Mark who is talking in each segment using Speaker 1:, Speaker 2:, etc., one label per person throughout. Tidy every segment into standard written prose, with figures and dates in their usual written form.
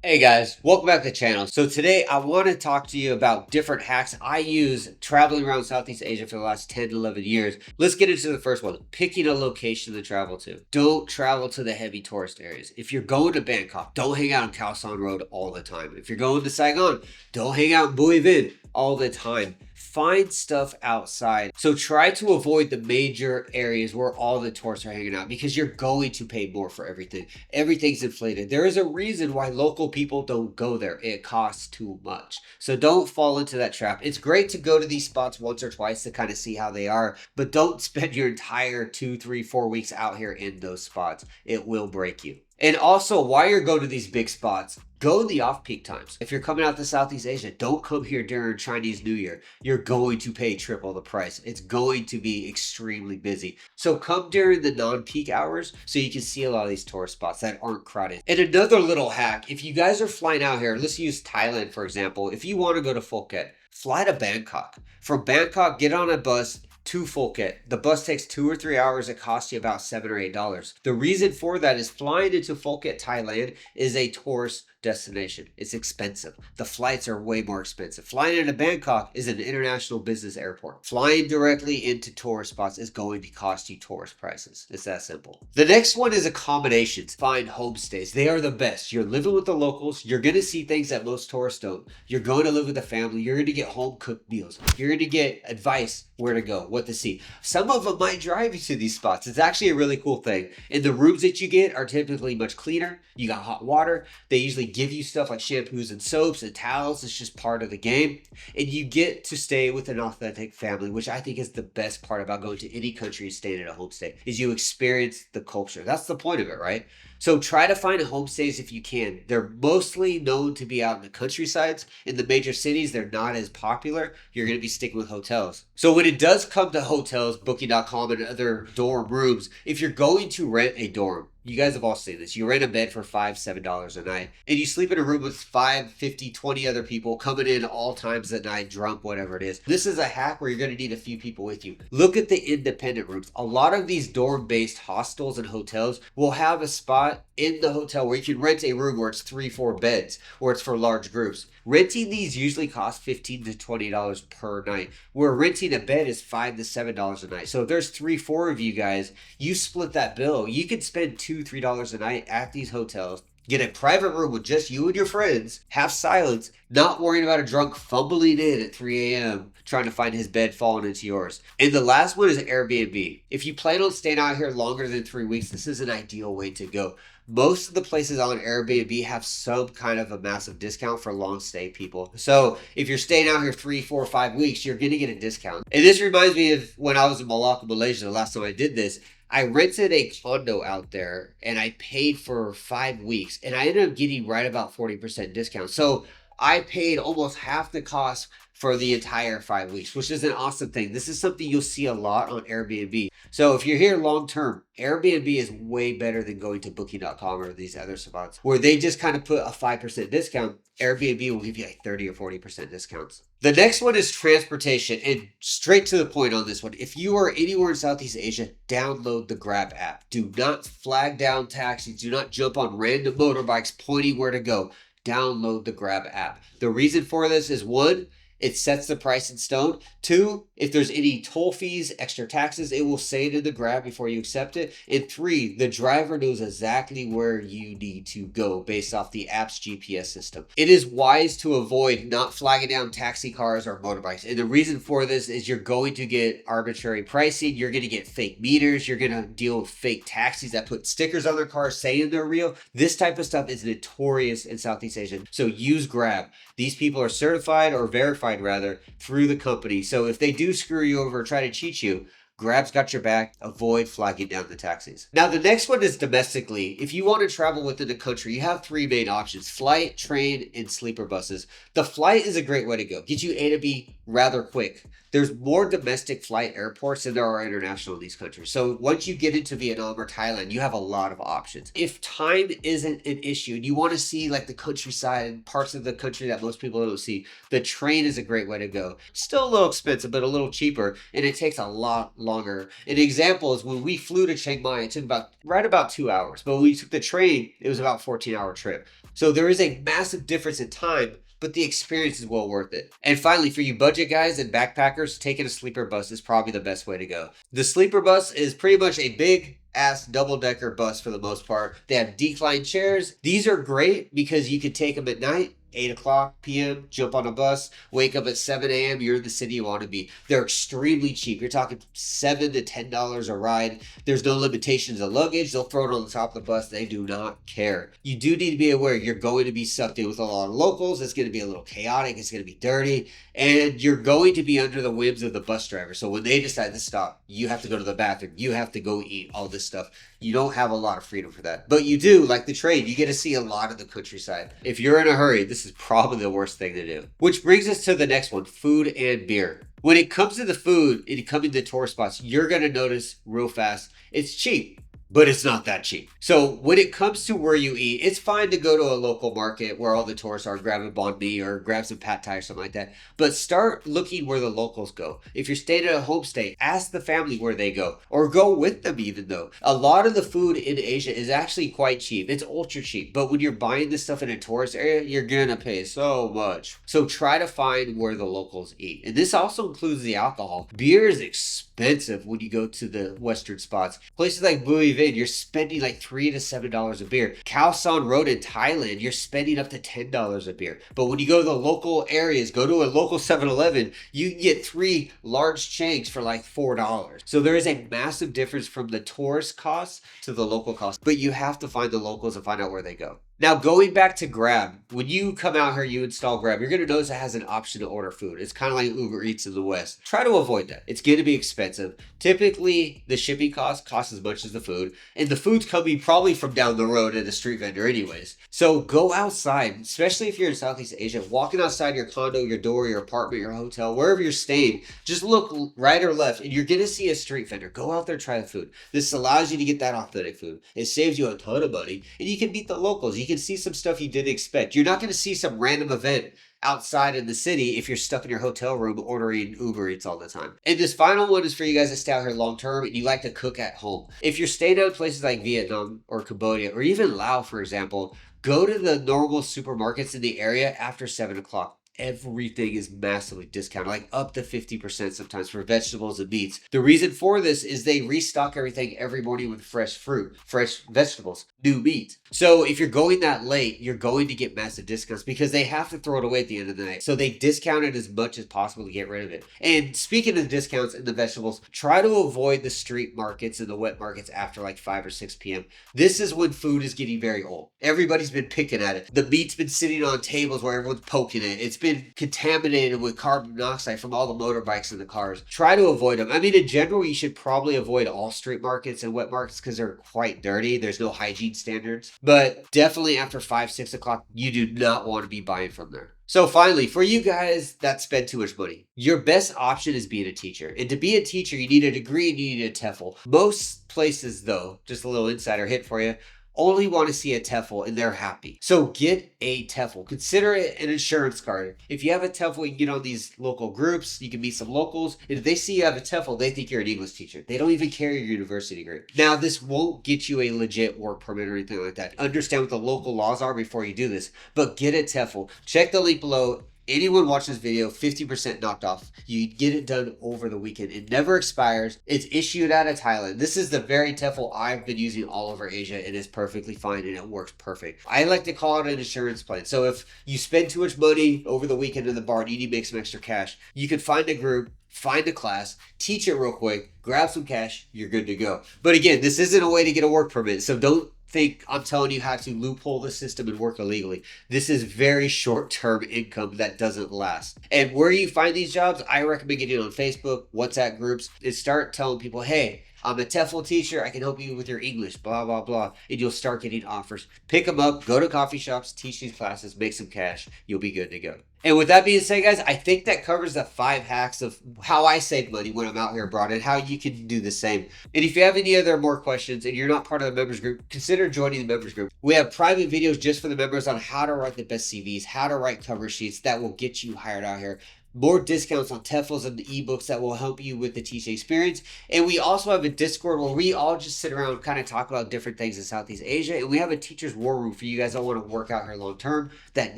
Speaker 1: Hey guys, welcome back to the channel. So today I want to talk to you about different hacks I use traveling around Southeast Asia for the last 10 to 11 years. Let's get into the first one, picking a location to travel to. Don't travel to the heavy tourist areas. If you're going to Bangkok, don't hang out on Khao San Road all the time. If you're going to Saigon, don't hang out in Bui Vin all the time. Find stuff outside. So try to avoid the major areas where all the tourists are hanging out because you're going to pay more for everything. Everything's inflated. There is a reason why local people don't go there. It costs too much. So don't fall into that trap. It's great to go to these spots once or twice to kind of see how they are, but don't spend your entire 2, 3, 4 weeks out here in those spots. It will break you. And also, while you're going to these big spots, go in the off-peak times. If you're coming out to Southeast Asia, don't come here during Chinese New Year. You're going to pay triple the price. It's going to be extremely busy. So come during the non-peak hours so you can see a lot of these tourist spots that aren't crowded. And another little hack, if you guys are flying out here, let's use Thailand for example. If you want to go to Phuket, fly to Bangkok. From Bangkok, get on a bus to Phuket. The bus takes 2 or 3 hours. It costs you about $7 or $8. The reason for that is flying into Phuket, Thailand is a tourist destination. It's expensive. The flights are way more expensive. Flying into Bangkok is an international business airport. Flying directly into tourist spots is going to cost you tourist prices. It's that simple. The next one is accommodations. Find homestays. They are the best. You're living with the locals. You're going to see things that most tourists don't. You're going to live with a family. You're going to get home cooked meals. You're going to get advice where to go, what to see. Some of them might drive you to these spots. It's actually a really cool thing. And the rooms that you get are typically much cleaner. You got hot water. They usually give you stuff like shampoos and soaps and towels. It's just part of the game. And you get to stay with an authentic family, which I think is the best part about going to any country and staying at a homestay, is you experience the culture. That's the point of it, right? So try to find homestays if you can. They're mostly known to be out in the countrysides. In the major cities, they're not as popular. You're going to be sticking with hotels. So when it does come to hotels, Booking.com and other dorm rooms, if you're going to rent a dorm, you guys have all seen this. You rent a bed for $5, $7 a night, and you sleep in a room with 5, 50, 20 other people coming in all times at night, drunk, whatever it is. This is a hack where you're going to need a few people with you. Look at the independent rooms. A lot of these dorm-based hostels and hotels will have a spot in the hotel where you can rent a room where it's 3, 4 beds, or it's for large groups. Renting these usually costs $15 to $20 per night, where renting a bed is $5 to $7 a night. So if there's 3, 4 of you guys, you split that bill. You could spend $2, $3 a night at these hotels. Get a private room with just you and your friends, have silence, not worrying about a drunk fumbling in at 3 a.m. trying to find his bed falling into yours. And the last one is Airbnb. If you plan on staying out here longer than 3 weeks, this is an ideal way to go. Most of the places on Airbnb have some kind of a massive discount for long stay people. So if you're staying out here 3, 4, 5 weeks, you're going to get a discount. And this reminds me of when I was in Malacca, Malaysia, the last time I did this. I rented a condo out there and I paid for 5 weeks and I ended up getting right about 40% discount. So I paid almost half the cost for the entire 5 weeks, which is an awesome thing. This is something you'll see a lot on Airbnb. So if you're here long term, Airbnb is way better than going to Booking.com or these other spots where they just kind of put a 5% discount. Airbnb will give you like 30 or 40% discounts. The next one is transportation, and straight to the point on this one. If you are anywhere in Southeast Asia, download the Grab app. Do not flag down taxis. Do not jump on random motorbikes pointing where to go. Download the Grab app. The reason for this is 1, it sets the price in stone. 2, if there's any toll fees, extra taxes, it will say to the Grab before you accept it. And 3, the driver knows exactly where you need to go based off the app's GPS system. It is wise to avoid not flagging down taxi cars or motorbikes. And the reason for this is you're going to get arbitrary pricing. You're going to get fake meters. You're going to deal with fake taxis that put stickers on their cars saying they're real. This type of stuff is notorious in Southeast Asia. So use Grab. These people are certified or verified rather through the company. So if they do screw you over or try to cheat you, Grab's got your back. Avoid flagging down the taxis. Now, the next one is domestically. If you want to travel within the country, you have 3 main options: flight, train, and sleeper buses. The flight is a great way to go. Get you A to B rather quick. There's more domestic flight airports than there are international in these countries. So once you get into Vietnam or Thailand, you have a lot of options. If time isn't an issue and you want to see like the countryside and parts of the country that most people don't see, the train is a great way to go. Still a little expensive, but a little cheaper, and it takes a lot longer. An example is when we flew to Chiang Mai, it took about 2 hours. But when we took the train, it was about a 14-hour trip. So there is a massive difference in time, but the experience is well worth it. And finally, for you budget guys and backpackers, taking a sleeper bus is probably the best way to go. The sleeper bus is pretty much a big ass double-decker bus for the most part. They have decline chairs. These are great because you can take them at night, 8 o'clock p.m., jump on a bus, wake up at 7 a.m., you're in the city you want to be. They're extremely cheap. You're talking $7 to $10 a ride. There's no limitations of luggage. They'll throw it on the top of the bus. They do not care. You do need to be aware you're going to be sucked in with a lot of locals. It's going to be a little chaotic. It's going to be dirty. And you're going to be under the whims of the bus driver. So when they decide to stop, you have to go to the bathroom. You have to go eat, all this stuff. You don't have a lot of freedom for that. But you do, like the train, you get to see a lot of the countryside. If you're in a hurry, this is probably the worst thing to do. Which brings us to the next one, food and beer. When it comes to the food and coming to tourist spots, you're going to notice real fast, it's cheap. But it's not that cheap. So when it comes to where you eat, it's fine to go to a local market where all the tourists are, grab a banh mi or grab some pad thai or something like that. But start looking where the locals go. If you're staying at a homestay, ask the family where they go or go with them even though. A lot of the food in Asia is actually quite cheap. It's ultra cheap. But when you're buying this stuff in a tourist area, you're gonna pay so much. So try to find where the locals eat. And this also includes the alcohol. Beer is expensive when you go to the Western spots. Places like Bui Vin, you're spending like $3 to $7 a beer. Khao San Road in Thailand, you're spending up to $10 a beer. But when you go to the local areas, go to a local 7-Eleven, you can get 3 large changs for like $4. So there is a massive difference from the tourist costs to the local costs. But you have to find the locals and find out where they go. Now, going back to Grab, when you come out here, you install Grab, you're going to notice it has an option to order food. It's kind of like Uber Eats in the West. Try to avoid that. It's going to be expensive. Typically, the shipping costs as much as the food, and the food's coming probably from down the road at a street vendor anyways. So go outside, especially if you're in Southeast Asia, walking outside your condo, your door, your apartment, your hotel, wherever you're staying, just look right or left, and you're going to see a street vendor. Go out there, try the food. This allows you to get that authentic food. It saves you a ton of money, and you can meet the locals. You can see some stuff you didn't expect. You're not going to see some random event outside in the city if you're stuck in your hotel room ordering Uber Eats all the time. And this final one is for you guys that stay out here long term and you like to cook at home. If you're staying out in places like Vietnam or Cambodia or even Laos, for example, go to the normal supermarkets in the area after 7 o'clock. Everything is massively discounted, like up to 50% sometimes for vegetables and meats. The reason for this is they restock everything every morning with fresh fruit, fresh vegetables, new meat. So if you're going that late, you're going to get massive discounts because they have to throw it away at the end of the night. So they discount it as much as possible to get rid of it. And speaking of discounts in the vegetables, try to avoid the street markets and the wet markets after like 5 or 6 p.m. This is when food is getting very old. Everybody's been picking at it. The meat's been sitting on tables where everyone's poking it. It's been contaminated with carbon monoxide from all the motorbikes in the cars. Try to avoid them. I mean, in general, you should probably avoid all street markets and wet markets because they're quite dirty. There's no hygiene standards. But definitely after 5, 6 o'clock, you do not want to be buying from there. So finally, for you guys that spend too much money, your best option is being a teacher. And to be a teacher, you need a degree and you need a TEFL. Most places, though, just a little insider hit for you, only want to see a TEFL and they're happy. So get a TEFL. Consider it an insurance card. If you have a TEFL, you can get on these local groups. You can meet some locals. And if they see you have a TEFL, they think you're an English teacher. They don't even care your university degree. Now, this won't get you a legit work permit or anything like that. Understand what the local laws are before you do this. But get a TEFL. Check the link below. Anyone watching this video, 50% knocked off. You get it done over the weekend. It never expires. It's issued out of Thailand. This is the very TEFL I've been using all over Asia. It is perfectly fine and it works perfect. I like to call it an insurance plan. So if you spend too much money over the weekend in the bar and you need to make some extra cash, you can find a group, find a class, teach it real quick, grab some cash, you're good to go. But again, this isn't a way to get a work permit. So don't think I'm telling you how to loophole the system and work illegally. This is very short-term income that doesn't last. And where you find these jobs, I recommend getting on Facebook, WhatsApp groups, and start telling people, hey, I'm a TEFL teacher. I can help you with your English, blah, blah, blah. And you'll start getting offers. Pick them up, go to coffee shops, teach these classes, make some cash. You'll be good to go. And with that being said, guys, I think that covers the 5 hacks of how I save money when I'm out here abroad and how you can do the same. And if you have any other more questions and you're not part of the members group, consider joining the members group. We have private videos just for the members on how to write the best CVs, how to write cover sheets that will get you hired out here. more discounts on TEFLs and the eBooks that will help you with the teaching experience. And we also have a Discord where we all just sit around and kind of talk about different things in Southeast Asia. And we have a teacher's war room for you guys that want to work out here long term that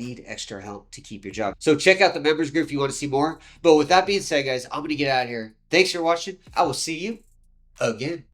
Speaker 1: need extra help to keep your job. So check out the members group if you want to see more. But with that being said, guys, I'm going to get out of here. Thanks for watching. I will see you again.